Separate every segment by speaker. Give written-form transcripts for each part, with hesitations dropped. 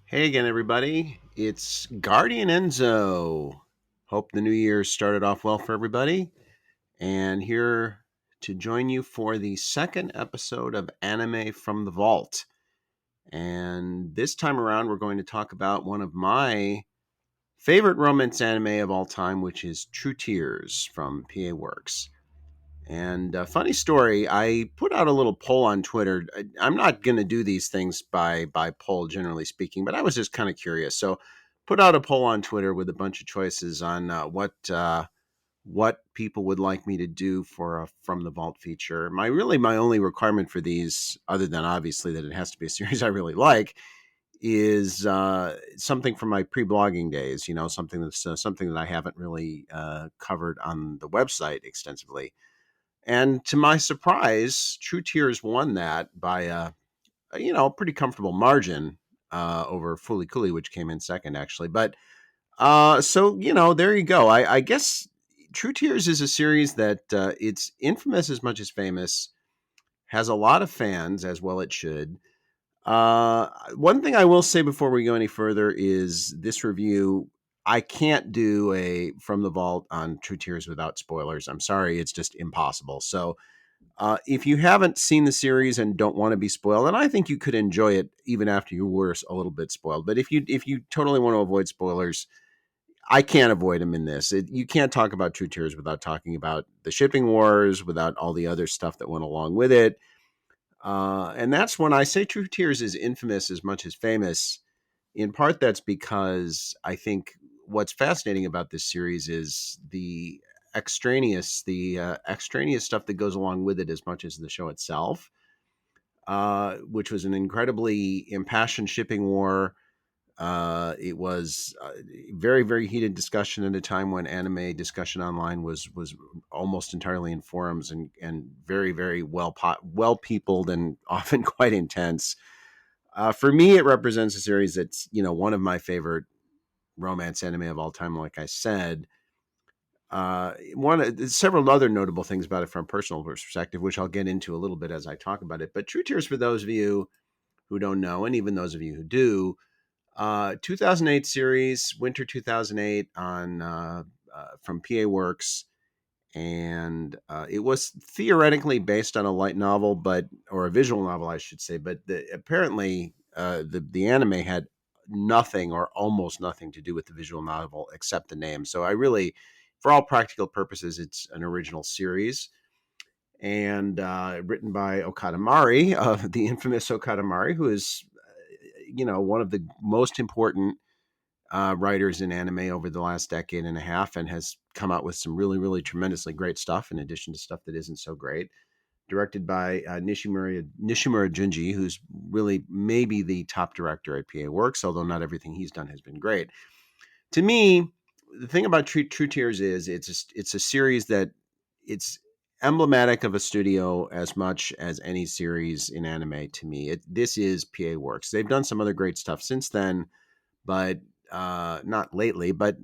Speaker 1: Hey again, everybody. It's Guardian Enzo. Hope the new year started off well for everybody. And here to join you for the second episode of Anime from the Vault. And this time around, we're going to talk about one of my favorite romance anime of all time, which is True Tears from PA Works. And a funny story, I put out a little poll on Twitter. I'm not going to do these things by poll, generally speaking, but I was just kind of curious. So, put out a poll on Twitter with a bunch of choices on what people would like me to do for a From the Vault feature. My only requirement for these, other than obviously that it has to be a series I really like, is something from my pre-blogging days. Something that I haven't really covered on the website extensively. And to my surprise, True Tears won that by a pretty comfortable margin over Fooly Cooly, which came in second, actually. But there you go. I guess True Tears is a series that it's infamous as much as famous, has a lot of fans, as well it should. One thing I will say before we go any further is this review. I can't do a From the Vault on True Tears without spoilers. I'm sorry, it's just impossible. So if you haven't seen the series and don't want to be spoiled, and I think you could enjoy it even after you were a little bit spoiled. But if you totally want to avoid spoilers, I can't avoid them in this. You can't talk about True Tears without talking about the shipping wars, without all the other stuff that went along with it. And that's when I say True Tears is infamous as much as famous. In part, that's because I think what's fascinating about this series is the extraneous stuff that goes along with it as much as the show itself, which was an incredibly impassioned shipping war. It was very, very heated discussion at a time when anime discussion online was almost entirely in forums and very, very well peopled and often quite intense. For me, it represents a series that's one of my favorite romance anime of all time. Like I said, several other notable things about it from a personal perspective, which I'll get into a little bit as I talk about it. But True Tears, for those of you who don't know, and even those of you who do, 2008 series, winter 2008 on from PA Works, and it was theoretically based on a light novel, or a visual novel, I should say. But apparently, the anime had nothing or almost nothing to do with the visual novel except the name. So I really, for all practical purposes, it's an original series and written by Okada Mari, the infamous Okada Mari, who is one of the most important writers in anime over the last decade and a half, and has come out with some really, really tremendously great stuff in addition to stuff that isn't so great. Directed by Nishimura Junji, who's really maybe the top director at PA Works, although not everything he's done has been great. To me, the thing about True Tears is it's a series that it's emblematic of a studio as much as any series in anime. To me, this is PA Works. They've done some other great stuff since then, but not lately. But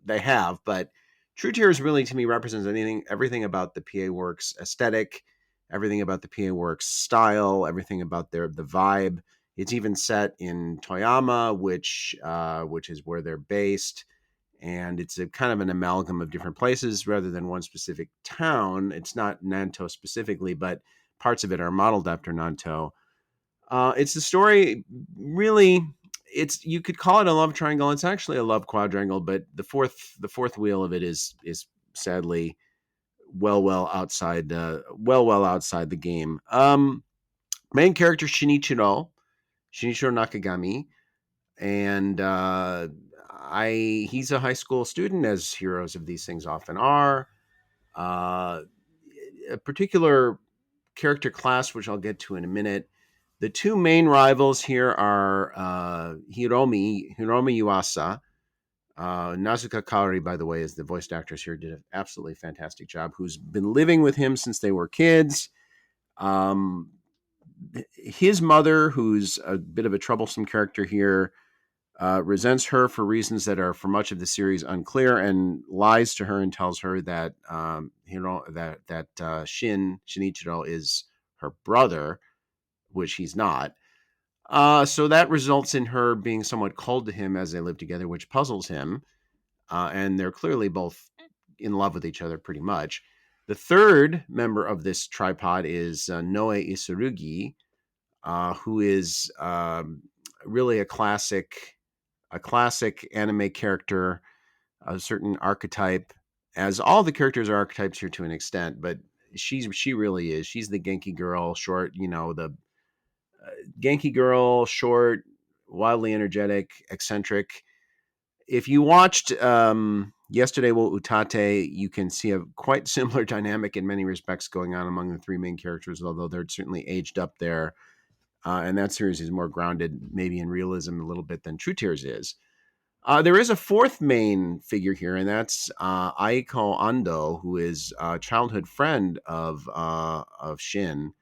Speaker 1: they have. But True Tears really, to me, represents everything about the PA Works aesthetic, everything about the PA Works style, everything about the vibe. It's even set in Toyama, which is where they're based, and it's a kind of an amalgam of different places rather than one specific town. It's not Nanto specifically, but parts of it are modeled after Nanto. It's the story, really. You could call it a love triangle. It's actually a love quadrangle, but the fourth wheel of it is sadly well outside the game. Main character Shinichiro Nakagami, and he's a high school student, as heroes of these things often are. Uh, a particular character class, which I'll get to in a minute. The two main rivals here are Hiromi Yuasa. Nazuka Kaori, by the way, is the voice actress here, did an absolutely fantastic job, who's been living with him since they were kids. Um, his mother, who's a bit of a troublesome character here, resents her for reasons that are for much of the series unclear, and lies to her and tells her that Shinichiro is her brother, which he's not. So that results in her being somewhat cold to him as they live together, which puzzles him. And they're clearly both in love with each other pretty much. The third member of this tripod is Noe Isurugi, who is really a classic anime character, a certain archetype, as all the characters are archetypes here to an extent, but she really is. She's the Genki girl, short, the Genki girl, short, wildly energetic, eccentric. If you watched Yesterday Wo Utate, you can see a quite similar dynamic in many respects going on among the three main characters, although they're certainly aged up there. And that series is more grounded, maybe in realism a little bit than True Tears is. There is a fourth main figure here, and that's Aiko Ando, who is a childhood friend of Shin,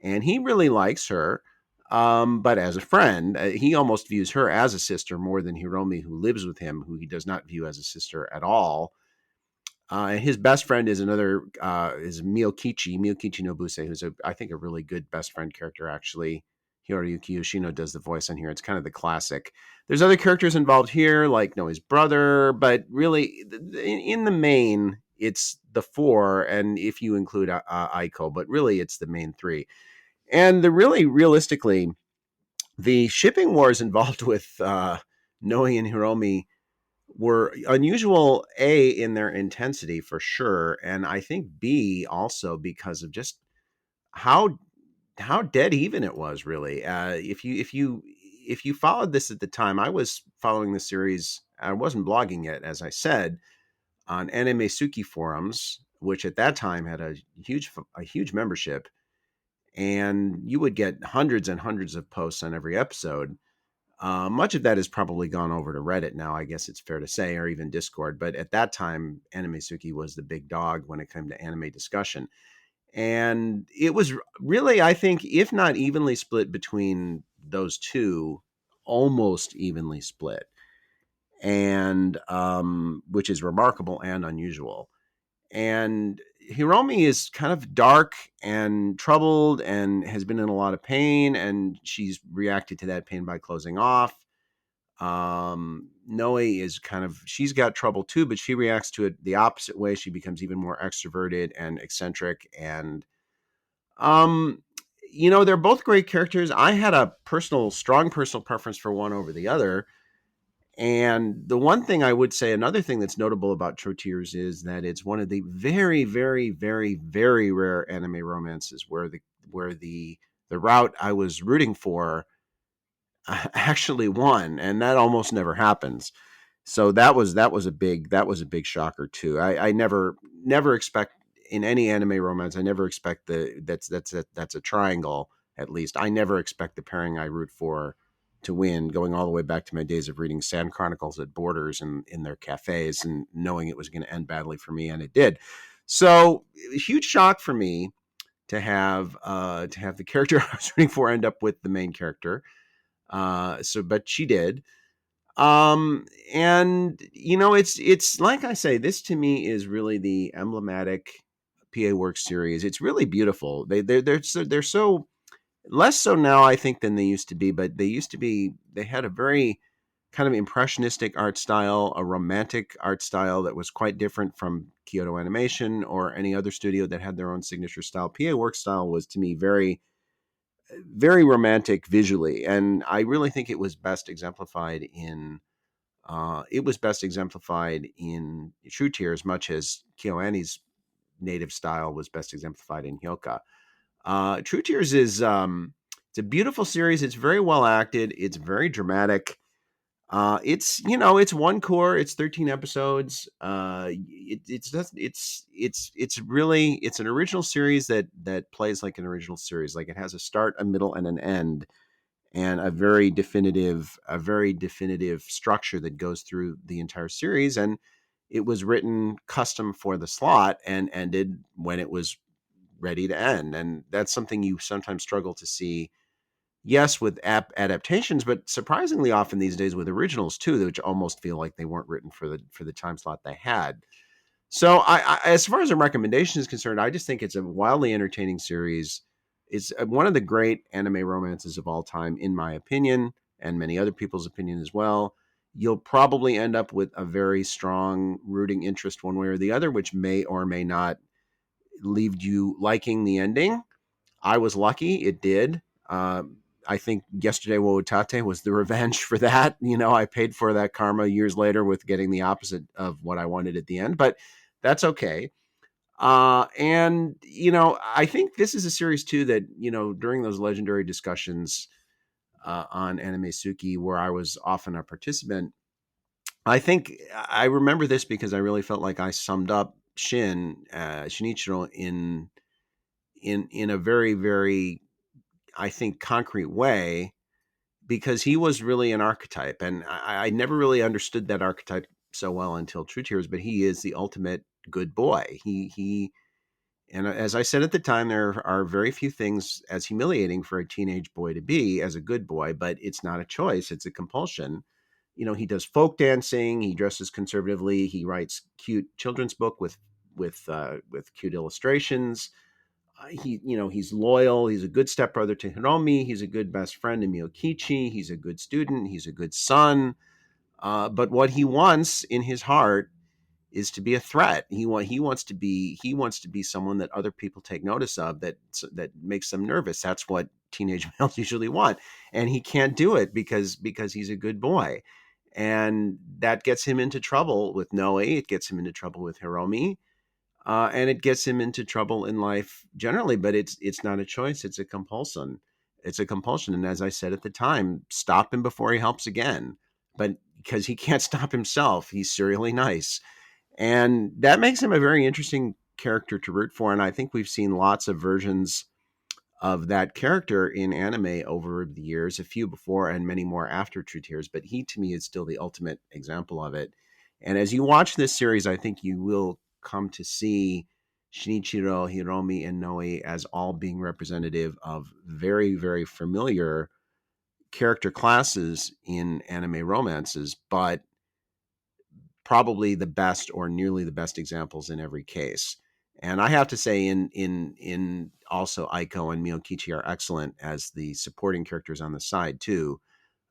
Speaker 1: and he really likes her. But as a friend, he almost views her as a sister more than Hiromi, who lives with him, who he does not view as a sister at all. His best friend is another is Miyokichi Nobuse, who's I think a really good best friend character actually. Hiroyuki Yoshino does the voice on here. It's kind of the classic. There's other characters involved here, like Noe's brother, but really, in the main, it's the four, and if you include Aiko, but really, it's the main three. And the really, realistically, the shipping wars involved with Noe and Hiromi were unusual, A, in their intensity for sure, and I think B, also because of just how dead even it was. Really, if you followed this at the time, I was following the series. I wasn't blogging it, as I said, on Anime Suki forums, which at that time had a huge membership, and you would get hundreds and hundreds of posts on every episode. Much of that has probably gone over to Reddit now, I guess it's fair to say, or even Discord. But at that time, Anime Suki was the big dog when it came to anime discussion. And it was really, I think, if not evenly split between those two, almost evenly split, and which is remarkable and unusual. And Hiromi is kind of dark and troubled and has been in a lot of pain, and she's reacted to that pain by closing off. Noe is she's got trouble too, but she reacts to it the opposite way. She becomes even more extroverted and eccentric. And, um, they're both great characters. I had a strong personal preference for one over the other. And the one thing I would say, another thing that's notable about True Tears is that it's one of the very, very, very, very rare anime romances where the route I was rooting for actually won, and that almost never happens. So that was a big shocker too. I never expect in any anime romance. I never expect that's a triangle. At least I never expect the pairing I root for to win. Going all the way back to my days of reading Sand Chronicles at Borders and in their cafes, and knowing it was going to end badly for me, and it did. So a huge shock for me to have the character I was rooting for end up with the main character. But she did. And it's like I say, this to me is really the emblematic PA Works series. It's really beautiful. They're so less so now, I think, than they used to be. But they used to be. They had a very kind of impressionistic art style, a romantic art style that was quite different from Kyoto Animation or any other studio that had their own signature style. PA Works style was to me very very romantic visually, and I really think it was best exemplified in True Tears, much as KyoAni's native style was best exemplified in Hyoka. True Tears is it's a beautiful series. It's very well acted. It's very dramatic. It's one core. It's 13 episodes. It's an original series that plays like an original series. Like it has a start, a middle, and an end, and a very definitive structure that goes through the entire series. And it was written custom for the slot and ended when it was ready to end. And that's something you sometimes struggle to see. Yes, with adaptations, but surprisingly often these days with originals too, which almost feel like they weren't written for the time slot they had. So, as far as a recommendation is concerned, I just think it's a wildly entertaining series. It's one of the great anime romances of all time, in my opinion, and many other people's opinion as well. You'll probably end up with a very strong rooting interest one way or the other, which may or may not leave you liking the ending. I was lucky; it did. I think yesterday wo Tate was the revenge for that. I paid for that karma years later with getting the opposite of what I wanted at the end, but that's okay. And I think this is a series too that during those legendary discussions on Anime Suki, where I was often a participant, I think I remember this because I really felt like I summed up Shinichiro in a very, very, I think, concrete way, because he was really an archetype, and I never really understood that archetype so well until True Tears. But he is the ultimate good boy. He And as I said at the time, there are very few things as humiliating for a teenage boy to be as a good boy, but it's not a choice, it's a compulsion. He does folk dancing, he dresses conservatively, he writes cute children's book with cute illustrations. He's loyal, he's a good stepbrother to Hiromi, he's a good best friend to Miyokichi, he's a good student, he's a good son. But what he wants in his heart is to be a threat. He wants to be someone that other people take notice of, that makes them nervous. That's what teenage males usually want, and he can't do it because he's a good boy, and that gets him into trouble with Noe. It gets him into trouble with Hiromi, and it gets him into trouble in life generally. But it's not a choice; it's a compulsion. It's a compulsion, and as I said at the time, stop him before he helps again. But because he can't stop himself, he's serially nice, and that makes him a very interesting character to root for. And I think we've seen lots of versions of that character in anime over the years, a few before and many more after True Tears. But he, to me, is still the ultimate example of it. And as you watch this series, I think you will come to see Shinichiro, Hiromi, and Noe as all being representative of very, very familiar character classes in anime romances, but probably the best or nearly the best examples in every case. And I have to say, in also Aiko and Miyokichi are excellent as the supporting characters on the side too.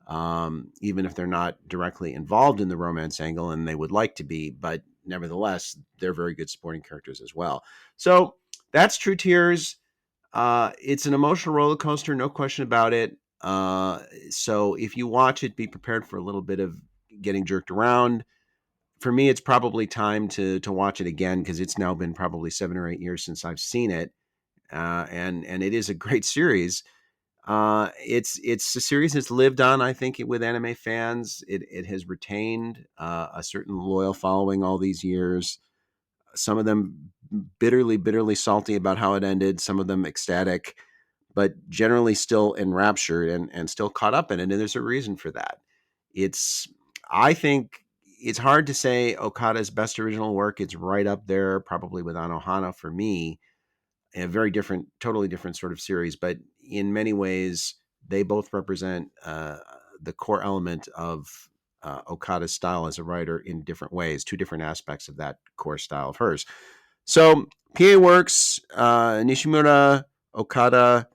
Speaker 1: Even if they're not directly involved in the romance angle, and they would like to be, but nevertheless, they're very good supporting characters as well. So that's True Tears. It's an emotional roller coaster, no question about it. So if you watch it, be prepared for a little bit of getting jerked around. For me, it's probably time to watch it again, because it's now been probably 7 or 8 years since I've seen it, and it is a great series. It's a series that's lived on, I think, with anime fans. It has retained a certain loyal following all these years. Some of them bitterly, bitterly salty about how it ended. Some of them ecstatic, but generally still enraptured and still caught up in it. And there's a reason for that. It's I think it's hard to say Okada's best original work. It's right up there, probably with Anohana for me. A very different, totally different sort of series, but in many ways, they both represent the core element of Okada's style as a writer in different ways, two different aspects of that core style of hers. So PA Works, Nishimura, Okada,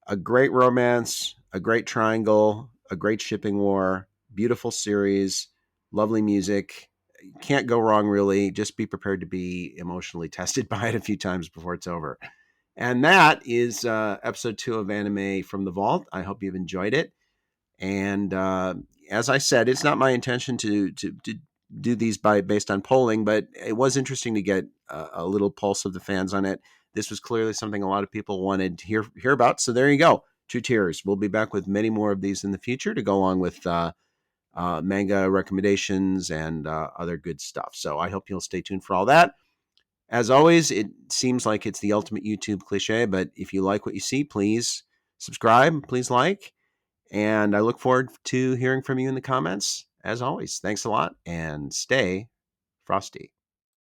Speaker 1: a great romance, a great triangle, a great shipping war, beautiful series, lovely music. Can't go wrong, really. Just be prepared to be emotionally tested by it a few times before it's over. And that is episode 2 of Anime from the Vault. I hope you've enjoyed it. And as I said, it's not my intention to do these based on polling, but it was interesting to get a little pulse of the fans on it. This was clearly something a lot of people wanted to hear about. So there you go. Two Tiers. We'll be back with many more of these in the future to go along with manga recommendations and other good stuff. So I hope you'll stay tuned for all that. As always, it seems like it's the ultimate YouTube cliche, but if you like what you see, please subscribe, please like, and I look forward to hearing from you in the comments. As always, thanks a lot and stay frosty.